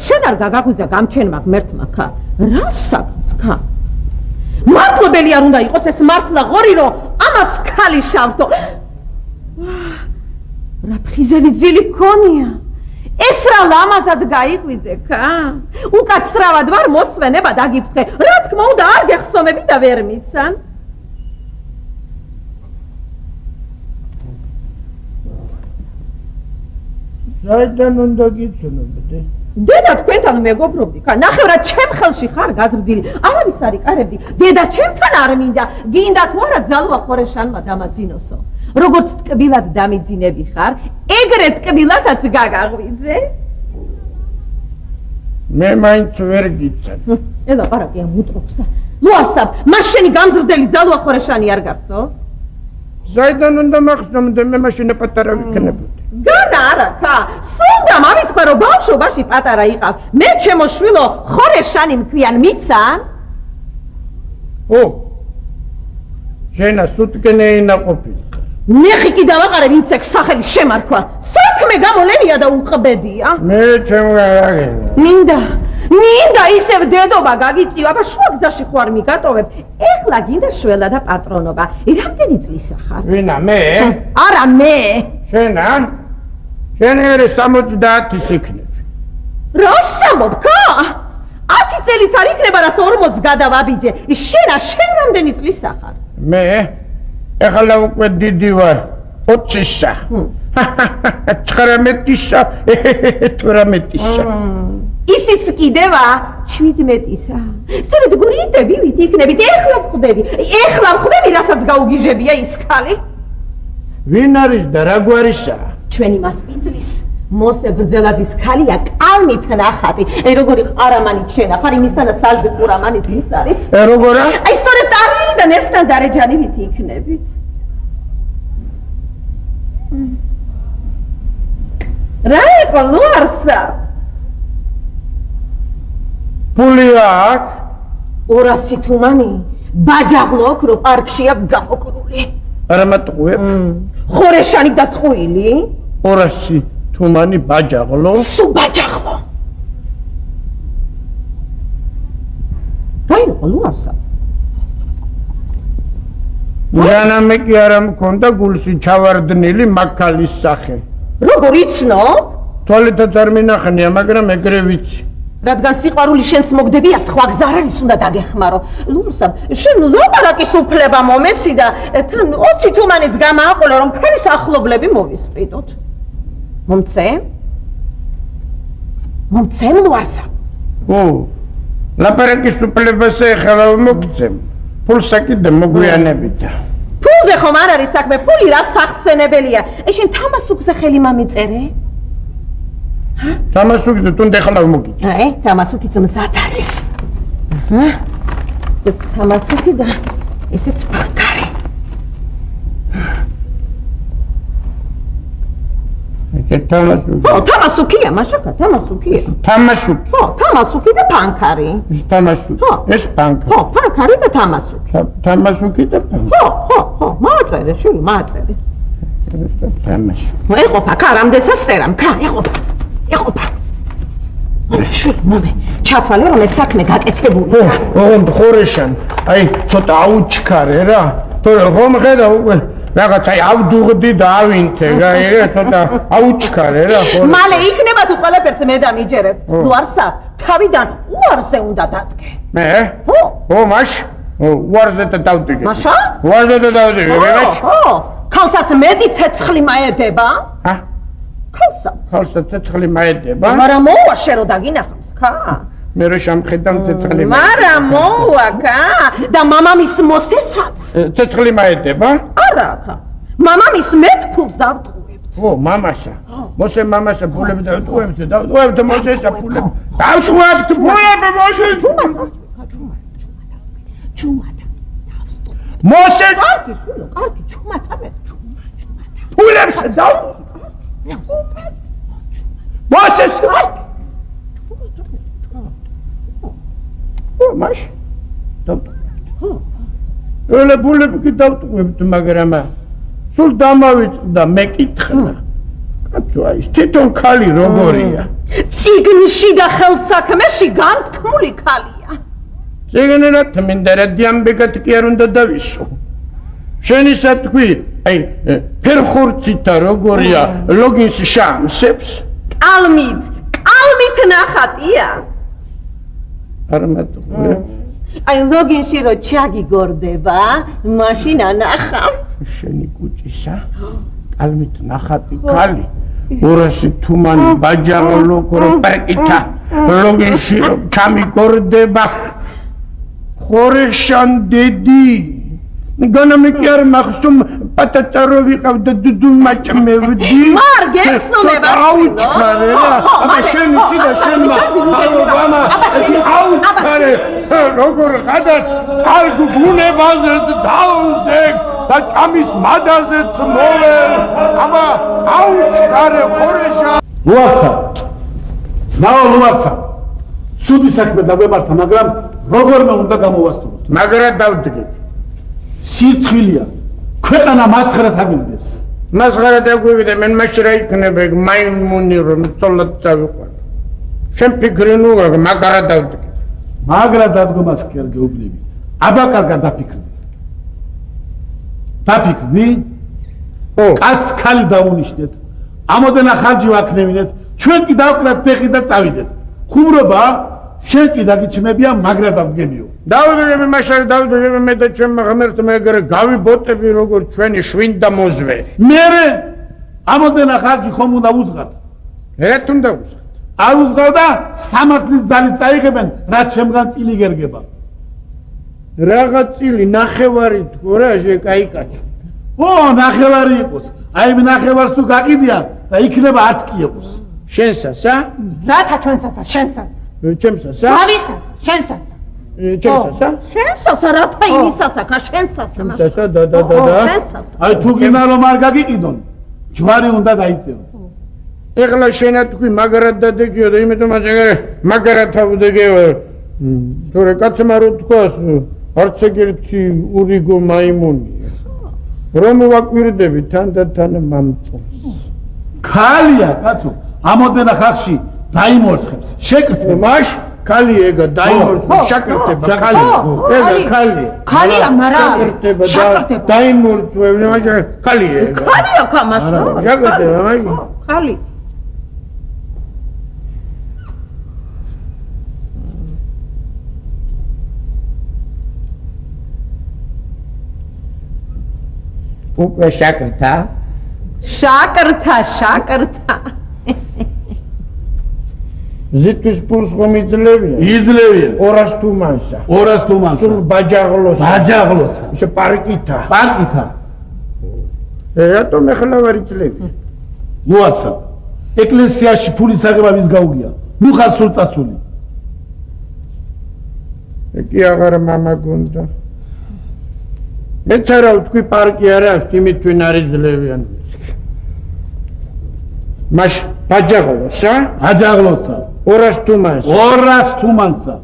შენ არ გაგაღვიძა გამჩენმა ღმერთმა ხა რა საკს ხა მართლობელი არ უნდა იყოს ეს მართლა ღორი რომ ამას ქალი შავთო რა ფხიზელი ძილი ქონია ეს რა ლამაზად გაიღვიძე ხა უკაცრავად ვარ მოსვენება დაგიფრთხე რა თქმა უნდა არ გეხსომები და ვერ მიცან საიდან უნდა გიცნობდე? დედა თქვენთან მეგობრობდი, ხა ნახევრად ჩემ ხელში ხარ გაზრდილი. არავის არ იკარებდი. დედა ჩემთან არ მინდა. გინდა თუ არა ძალვა ხორეშანმა დამაძინოსო. როგორც ტკბილად დამიძინები ხარ, ეგრე ტკბილადაც გაგაღვიძე. მე მაინც ვერ გიცნობ. ელაპარაკია მუტროხსა. ლუასაბ, მას შენი გამზრდელი ძალვა ხორეშანი არ გახსოვს? საიდან უნდა მახსოვდე მე მაშინ პატარა ვიქნებოდი. განა არა ხა სულ და მარიცხა რომ ბავშვობაში პატარა იყავ მე ჩემო შვილო ხორეშანი მქვიან მიცან ო შენა სუტკენეინა ყოფილი ნეხი კი დავაყარე ვინც ეგ სახელი შემარქვა საქმე გამოლენია და უყბედია მე ჩემ მინდა ისევ დედობა გაგიწიო აბა შუა გზაში ხوار მიგატოვებ ეხლა გინდა შველა და პატრონობა რამდენი წლისა ხარ ვინა მე არა მე შენა შენ ერი 70 იქნები რა სამობ ხა 10 წელიც არ იქნება რაც 40 გადავაბიჯე შენ რამდენი წლისა ხარ მე ეხლა უკვე დიდი ვარ 20-ისა 19-ისა 18-ისა ისიც კიდევა 17-ისა სწორედ გურიტები ვით იქნებით ეხლა ვხვდები რასაც გაუგიჟებია ის ქალი ვინ არის და რა გვარისაა ჩვენი მასპინძლის მოსე გრძელაძის ქალია კალმით ნახატი როგორი ყარამანი შენ ახარ იმისთანა სალბი ყურამანი ის არის როგორა აი სწორედ ტარიელიდან ესთან დარეჯანივით იქნებით რა იყო ლუარსა ფული აქ 200 თუმანი ბაჯაღლო ოქრო პარკშია გამოკრული არა მატყუებ ხორეშანი დათხოვილი 200 თუმანი ბაჯაღლო სუ ბაჯაღლო რაი ლუარსა მიანამე კი არა მქონდა გულში ჩავარდნილი მაქალის სახე როგორ იცნო თვალითაც არ მინახნია მაგრამ ეგრე ვიცი რადგან სიყვარული შენს მოგდებია სხვა გზა არ არის უნდა დაგეხმარო ლურსა შენ ლაპარაკის უფლება მომეცი და თან 20 თუმანიც გამააყოლა რომ ქალის ახლობლები მოვისყიდოთ მომცე ლუარსა ო ლაპარაკის უფლებაზე ეხლა მოგცემ ფულსა კიდე მოგვიანებით ფულზე ხომ არ არის საქმე ფული რა სახსენებელია შენ თამასუქზე ხელი მომიწერე თამასუქზე თუნდ ეხლა მოგიწევ თამასუქიც მზად არის ესეც თამასუქი და ესეც ბანკარი თამასუქია მაშაკა თამასუქია თამასუქი და ბანკარი ეს ბანკარი ბანკარი და თამასუქი თამასუქი და მააწერე შული მააწერე თამასუქი ეყოფა ქა რამდენსა სტერამ ქა ეყოფა შული მომე ჩათვალე რომ ეს საქმე გაკეთებულია ხორეშან აი ცოტა აუჩქარე რა თორე ხომ ხედა უკვე რაღაც აი ავდუღდი და ავინთე რა ცოტა აუჩქარე რა მალე იქნება თუ ყველაფერს მე დამიჯერებ ლუარსა თავიდან უარზე უნდა დადგე მე ო მაშ უარზე დავდგე მაშა უარზე დავდგე ქალსაც მეტი ცეცხლი მაედება ქალსაც ცეცხლი მაედება მაგრამ მოვა შე რო დაგინახავს ხა მე რო შამხედავ ცეცხლი მაგრამ მოვა ხა და მამამის მოსესაც ცეცხლი მაედება არა ხა მამამის მეტ ფულს დავტყუებთ ო მამაშა მოსე მამაშა ფულები დავტყუებთ მოსესა ფულები დავტყუებთ ფულები მოსე ჩუმადა მოსე კარგი ჩუმადა ფულებს დავ მოსეს ო მაშ ელე ფულები კი დავტყუებთ მაგრამ სულ დამავიწყდა მეკითხა აი თვითონ ქალი როგორია ციგნში და ხელსაქმეში განთქმული ქალია ციგნერად მინდა რა დიამბეგად კი არ უნდა დავისო შენისა თქვი აი ფერხურცითა როგორია ლოგინს შამსებს კალმით ნახატია არ მეთქვა აი ლოგინში რო ჩაგიგორდება მაშინ ანახავ შენი კუჭისა კალმით ნახატი ქალი 200 თუმანი ბაჯარო კრო პარკითა ლოგინში რო ჩამიგორდება ხორეშან დედი განამე კი არ მახსოვს პატატარო ვიყავდა დუდუმა ჭმევდი მარ გესწრება აუჩქარე რა აბა შენ უსიდა შენმა ალბამა აუჩქარე როგორ გადაც ალგუ ბუნებაზე დავდეკ და ჭამის მადაზეც მოვერ აბა აუჩქარე ხორეშა ლუარსა ძმაო ლუარსა სუდი საქმე დაგვემართა მაგრამ როგორმე უნდა გამოვასწოროთ მაგრა დავდგეთ სირცხვილია ქვეყანა მასხარად აგვიგდებს მასხარად აგვიგდე მე მაშინ რა იქნება მაიმუნი რომ წოლად წავიყვანო შენ ფიქრი ნუ მაგრა დავდგეთ მაგრა დადგომას კი არ გეუბნები აბა კარგად დაფიქრდი კაც ქალი დაუნიშნეთ ამოდენა ხარჯი ვაქნევინეთ ჩვენ კი დავკრათ ფეხი და წავიდეთ ხუმრობა შენ კი დაგიჩმებია მაგრა დავდგებიო დავდგები მაშინ დავდგები მე და ჩემმა ღმერთმა ეგრე გავიბოტები როგორ ჩვენი შვინდა მოзвერი მერე ამოდენა ხარჯი ხომ უნდა უძღათ რატ უნდა უძღათ არ უძღავ და სამართლის ძალით წაიღებენ რაც შემგან წილი გერგება რაღა წილი ნახევარი თქო რა ჟეკაი კაცო ო ნახევარი იყოს აი ნახევარს თუ გაყიდიან და იქნება 10 კი იყოს შენსასა რათა ჩვენსასა შენსას ჩემსასა ავისას შენსას ჩემსასა შენსასა რათა იმისასა შენსასა ჩემსასა და აი თუ გინდა რომ არ გაგიყიდონ ჯვარი უნდა დაიწეო ეხლა შენად თქვი მაგრად დადეგიო და იმიტომ მაგრად თავდეგეო თორე კაცმა რო თქვას არც ეგეთი ურიგო მაიმუნია რომ ვაკვირდები თან და თან მამწონს ქალია კაცო ამოდენა ხალხში დაიმორცხებს შეკრთვე მაშ ქალი ეგა დაიმორცხებს შეკრთება ქალი ეგა ქალია მარა შეკრთება დაიმორცხებს მაშ ქალი ეგა ქალია კამაშო შეკრთება მაშ ქალი უკვე შაკრთა ზიტვის პულს ხომ იძლევიან? იძლევიან 200 თუმანსა. 200 თუმანსა. სულ ბაჯაღლოსა. ბაჯაღლოსა. ისე პარკითა. პარკითა. რატომ ეხლა ვარ იძლევი? ლუარსა. ეკლესიაში ფულის აღება ვის გაუგია? ნუ ხარ სულ წასული. კი აღარ მამა გონდა. მეც არა ვთქვი პარკი არა აქვს, იმით ვინ არ იძლევიან. მაშ ბაჯაღლოსა? ბაჯაღლოსა. 200 თუმანსა. 200 თუმანსა.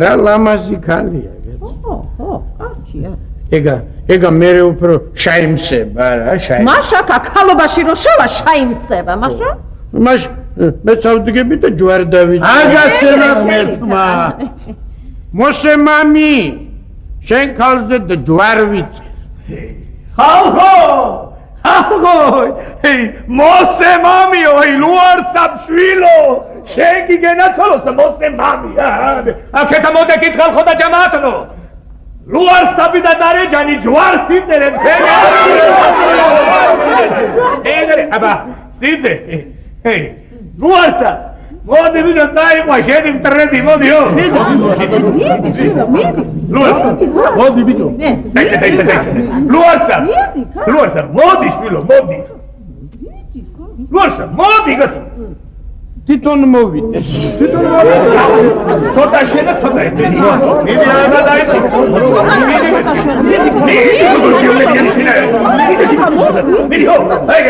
რა ლამაზი ქალია. კაცია. ეგა მერე უფრო შაიმსება რა, შაიმსება. მაშაკა ქალობაში რო შევა შაიმსება, მაშა? მაშ მეც ავდგები და ჯვარ დავიწყე. აგასენა ღმერთმა. მოსე მამი, შენ ქალზე და ჯვარ ვიცე. ხალხო! ჰეი, მოსე მამი, ой, ლუარსა შვილო. შენ კი გენაცვალოს მოსე მამი. აქეთა მოდე კითხავ ხო და ჯამაათნო. ლუარსაბი და დარეჯანი ჯვარს იწერენ ეგრე აბა სიდე ჰეი ლუარსა მოდი ვიდო დაიყვა შენი მტრედი მოდიო ლუარსა მოდი ვიდო ლუარსა მოდი შვილო მოდი ლუარსა მოდი გაწ თვითონ მოვიდე. ცოტა შენა ცოტა ეთენი. მიდი არა დაიწყო. მიდი ჰო, ეგ.